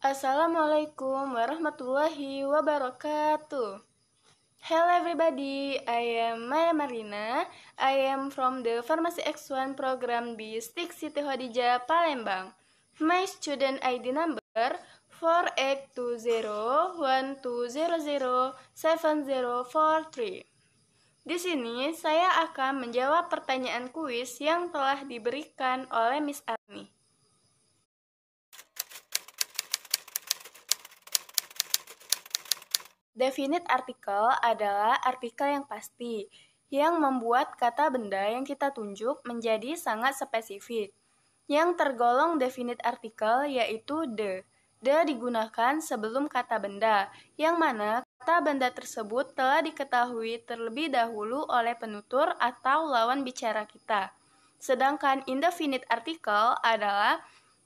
Assalamualaikum warahmatullahi wabarakatuh. Hello everybody, I am Maya Marina. I am from the Pharmacy X1 program di Stik Siti Khadijah, Palembang. My student ID number 482012007043. Di sini saya akan menjawab pertanyaan kuis yang telah diberikan oleh Miss Arni. Definite artikel adalah artikel yang pasti, yang membuat kata benda yang kita tunjuk menjadi sangat spesifik. Yang tergolong definite artikel yaitu the. The digunakan sebelum kata benda, yang mana kata benda tersebut telah diketahui terlebih dahulu oleh penutur atau lawan bicara kita. Sedangkan indefinite article adalah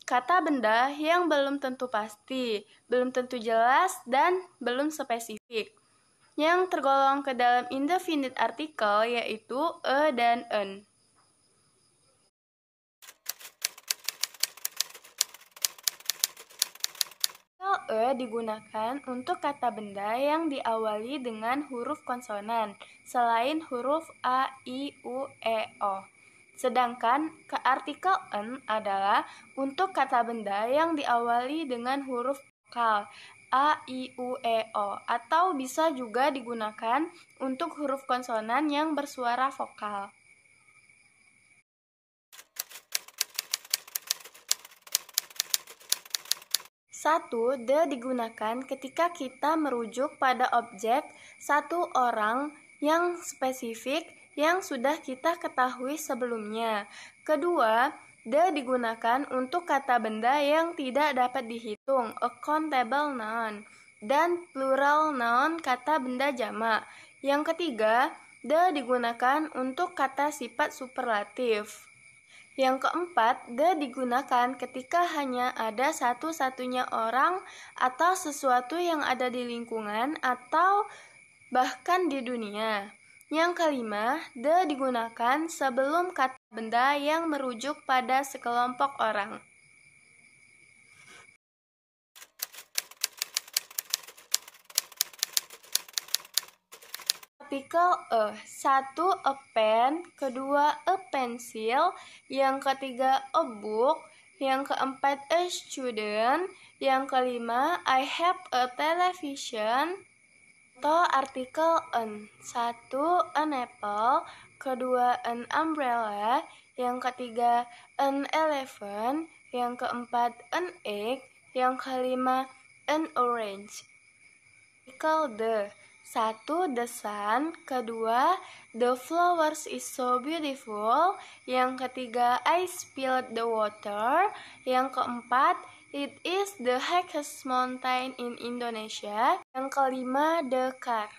kata benda yang belum tentu pasti, belum tentu jelas, dan belum spesifik. Yang tergolong ke dalam indefinite article yaitu a dan an. Artikel digunakan untuk kata benda yang diawali dengan huruf konsonan, selain huruf a, i, u, e, o. Sedangkan artikel an adalah untuk kata benda yang diawali dengan huruf vokal a, i, u, e, o, atau bisa juga digunakan untuk huruf konsonan yang bersuara vokal. Satu, the digunakan ketika kita merujuk pada objek satu orang yang spesifik yang sudah kita ketahui sebelumnya. Kedua, the digunakan untuk kata benda yang tidak dapat dihitung, a countable noun, dan plural noun kata benda jamak. Yang ketiga, the digunakan untuk kata sifat superlatif. Yang keempat, the digunakan ketika hanya ada satu-satunya orang atau sesuatu yang ada di lingkungan atau bahkan di dunia. Yang kelima, the digunakan sebelum kata benda yang merujuk pada sekelompok orang. Artikel satu, a pen, kedua, a pencil, yang ketiga, a book, yang keempat, a student, yang kelima, I have a television. Contoh artikel an. Satu, an apple, kedua, an umbrella, yang ketiga, an elephant, yang keempat, an egg, yang kelima, an orange. Artikel the. Satu, the sun, kedua, the flowers is so beautiful, yang ketiga, I spilled the water, yang keempat, it is the highest mountain in Indonesia, yang kelima, the car.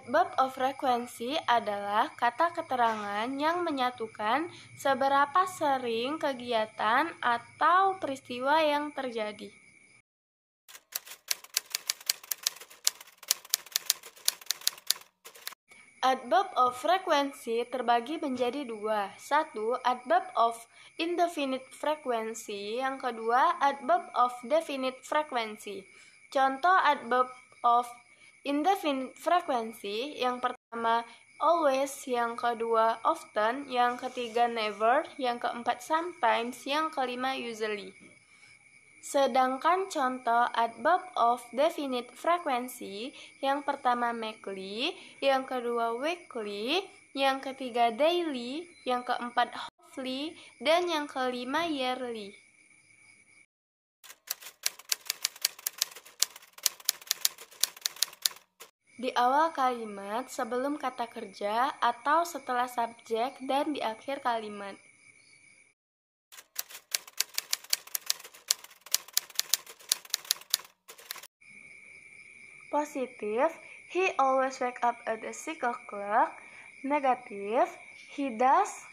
Adverb of frequency adalah kata keterangan yang menyatukan seberapa sering kegiatan atau peristiwa yang terjadi. Adverb of frequency terbagi menjadi dua. Satu, adverb of indefinite frequency. Yang kedua, adverb of definite frequency. Contoh adverb of indefinite frequency, yang pertama always, yang kedua often, yang ketiga never, yang keempat sometimes, yang kelima usually. Sedangkan contoh adverb of definite frequency, yang pertama monthly, yang kedua weekly, yang ketiga daily, yang keempat halfly, dan yang kelima yearly. Di awal kalimat, sebelum kata kerja, atau setelah subjek, dan di akhir kalimat. Positif, he always wake up at 6 o'clock. Negatif, he does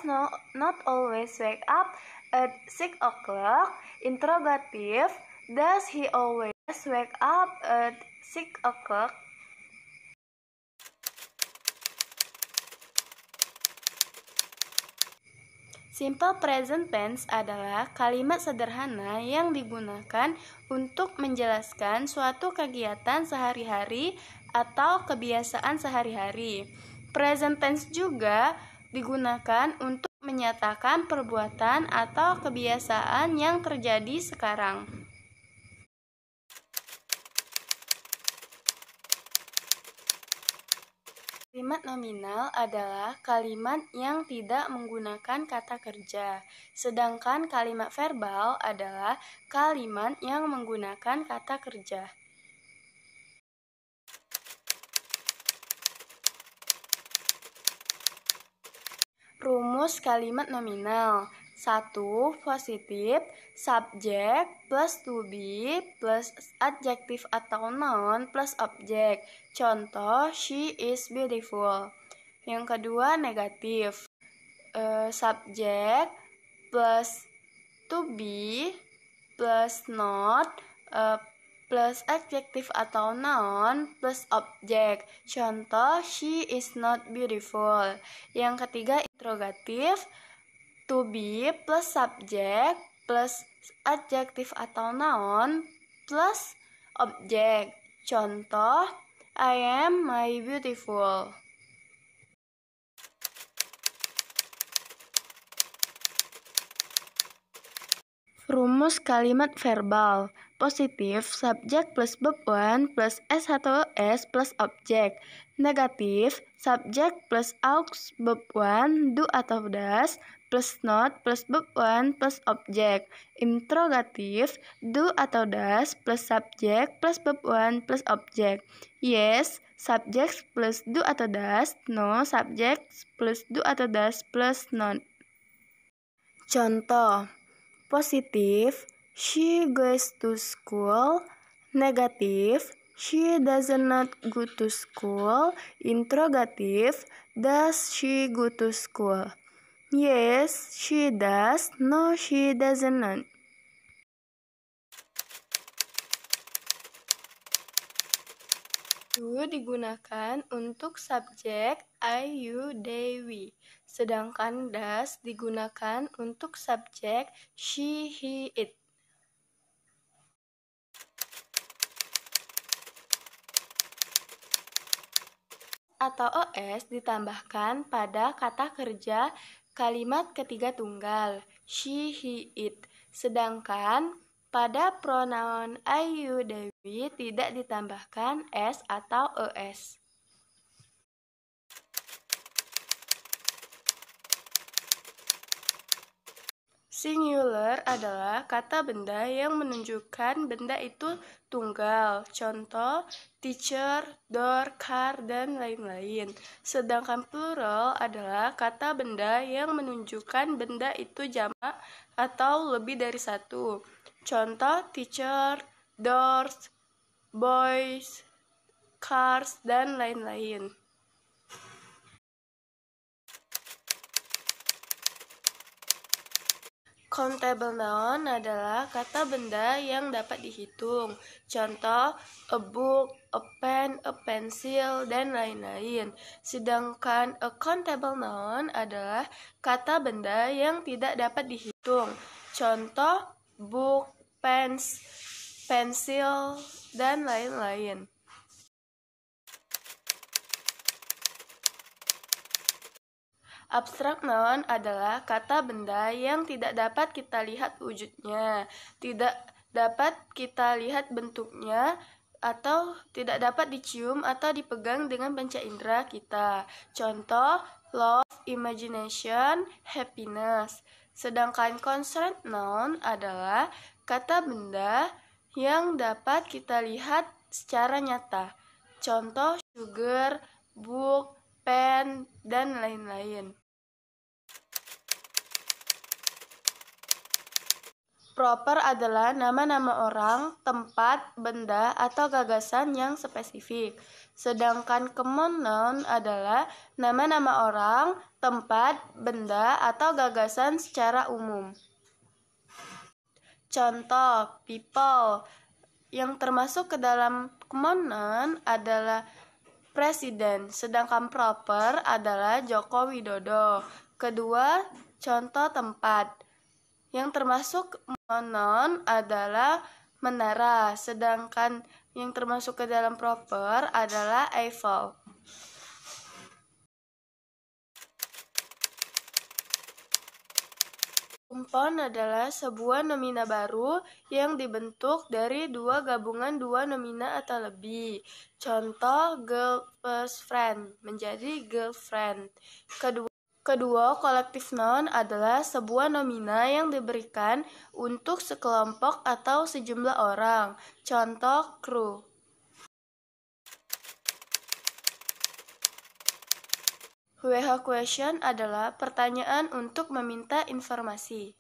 not always wake up at 6 o'clock. Interrogatif, does he always wake up at 6 o'clock? Simple present tense adalah kalimat sederhana yang digunakan untuk menjelaskan suatu kegiatan sehari-hari atau kebiasaan sehari-hari. Present tense juga digunakan untuk menyatakan perbuatan atau kebiasaan yang terjadi sekarang. Kalimat nominal adalah kalimat yang tidak menggunakan kata kerja, sedangkan kalimat verbal adalah kalimat yang menggunakan kata kerja. Rumus kalimat nominal. 1. Positif, subjek plus to be plus adjektif atau noun plus objek. Contoh, she is beautiful. Yang kedua, negatif. Subjek plus to be plus not plus adjektif atau noun plus objek. Contoh, she is not beautiful. Yang ketiga, interrogatif. To be plus subjek plus adjektif atau noun plus objek. Contoh, I am my beautiful. Rumus kalimat verbal. Positif, subjek plus verb 1 plus S atau S plus objek. Negatif, subjek plus aux verb 1 do atau does plus not plus verb 1 plus objek. Interrogatif, do atau does plus subjek plus verb 1 plus objek. Yes, subjek plus do atau does. No, subjek plus do atau does plus not. Contoh. Positif, she goes to school. Negatif, she does not go to school. Interrogatif, does she go to school? Yes, she does. No, she does not. Do digunakan untuk subjek I, you, they, we. Sedangkan does digunakan untuk subjek she, he, it. Atau OS ditambahkan pada kata kerja kalimat ketiga tunggal she, he, it. Sedangkan pada pronoun I, you, they, we tidak ditambahkan S atau ES. Singular adalah kata benda yang menunjukkan benda itu tunggal. Contoh, teacher, door, car, dan lain-lain. Sedangkan plural adalah kata benda yang menunjukkan benda itu jamak atau lebih dari satu. Contoh, teacher, doors, boys, cars, dan lain-lain. Countable noun adalah kata benda yang dapat dihitung. Contoh, a book, a pen, a pencil, dan lain-lain. Sedangkan a countable noun adalah kata benda yang tidak dapat dihitung. Contoh, book, pens, pensil, dan lain-lain. Abstrak noun adalah kata benda yang tidak dapat kita lihat wujudnya, tidak dapat kita lihat bentuknya, atau tidak dapat dicium atau dipegang dengan panca indera kita. Contoh, love, imagination, happiness. Sedangkan consonant noun adalah kata benda yang dapat kita lihat secara nyata. Contoh, sugar, book, pen, dan lain-lain. Proper adalah nama-nama orang, tempat, benda, atau gagasan yang spesifik. Sedangkan common noun adalah nama-nama orang, tempat, benda, atau gagasan secara umum. Contoh, people. Yang termasuk ke dalam common noun adalah presiden, sedangkan proper adalah Joko Widodo. Kedua contoh tempat. Yang termasuk noun adalah menara, sedangkan yang termasuk ke dalam proper adalah Eiffel. Compound adalah sebuah nomina baru yang dibentuk dari dua gabungan dua nomina atau lebih. Contoh, girl plus friend menjadi girlfriend. Kedua, kolektif noun adalah sebuah nomina yang diberikan untuk sekelompok atau sejumlah orang. Contoh, crew. WH question adalah pertanyaan untuk meminta informasi.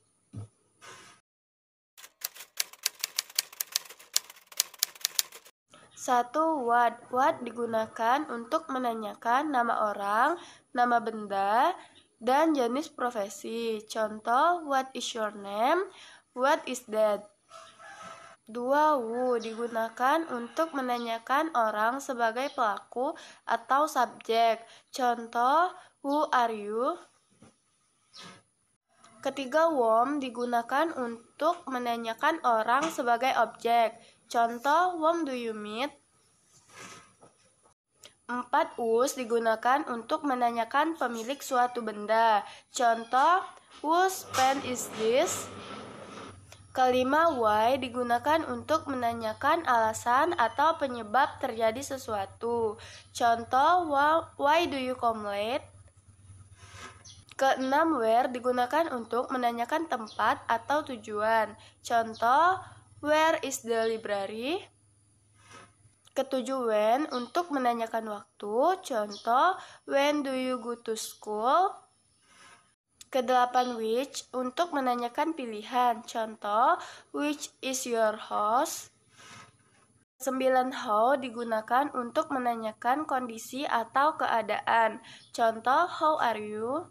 Satu, what. What digunakan untuk menanyakan nama orang, nama benda, dan jenis profesi. Contoh, what is your name? What is that? 2, who digunakan untuk menanyakan orang sebagai pelaku atau subjek. Contoh, who are you? Ketiga, whom digunakan untuk menanyakan orang sebagai objek. Contoh, whom do you meet? 4, whose digunakan untuk menanyakan pemilik suatu benda. Contoh, whose pen is this? 5, why digunakan untuk menanyakan alasan atau penyebab terjadi sesuatu. Contoh, why do you come late? 6, where digunakan untuk menanyakan tempat atau tujuan. Contoh, where is the library? 7, when untuk menanyakan waktu. Contoh, when do you go to school? 8, which untuk menanyakan pilihan. Contoh, which is your house? 9, how digunakan untuk menanyakan kondisi atau keadaan. Contoh, how are you?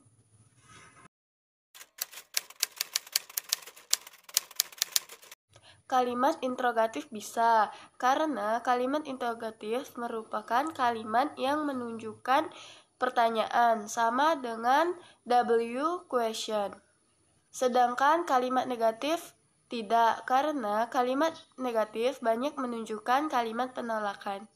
Kalimat interrogatif bisa, karena kalimat interrogatif merupakan kalimat yang menunjukkan pertanyaan, sama dengan W question. Sedangkan kalimat negatif tidak, karena kalimat negatif banyak menunjukkan kalimat penolakan.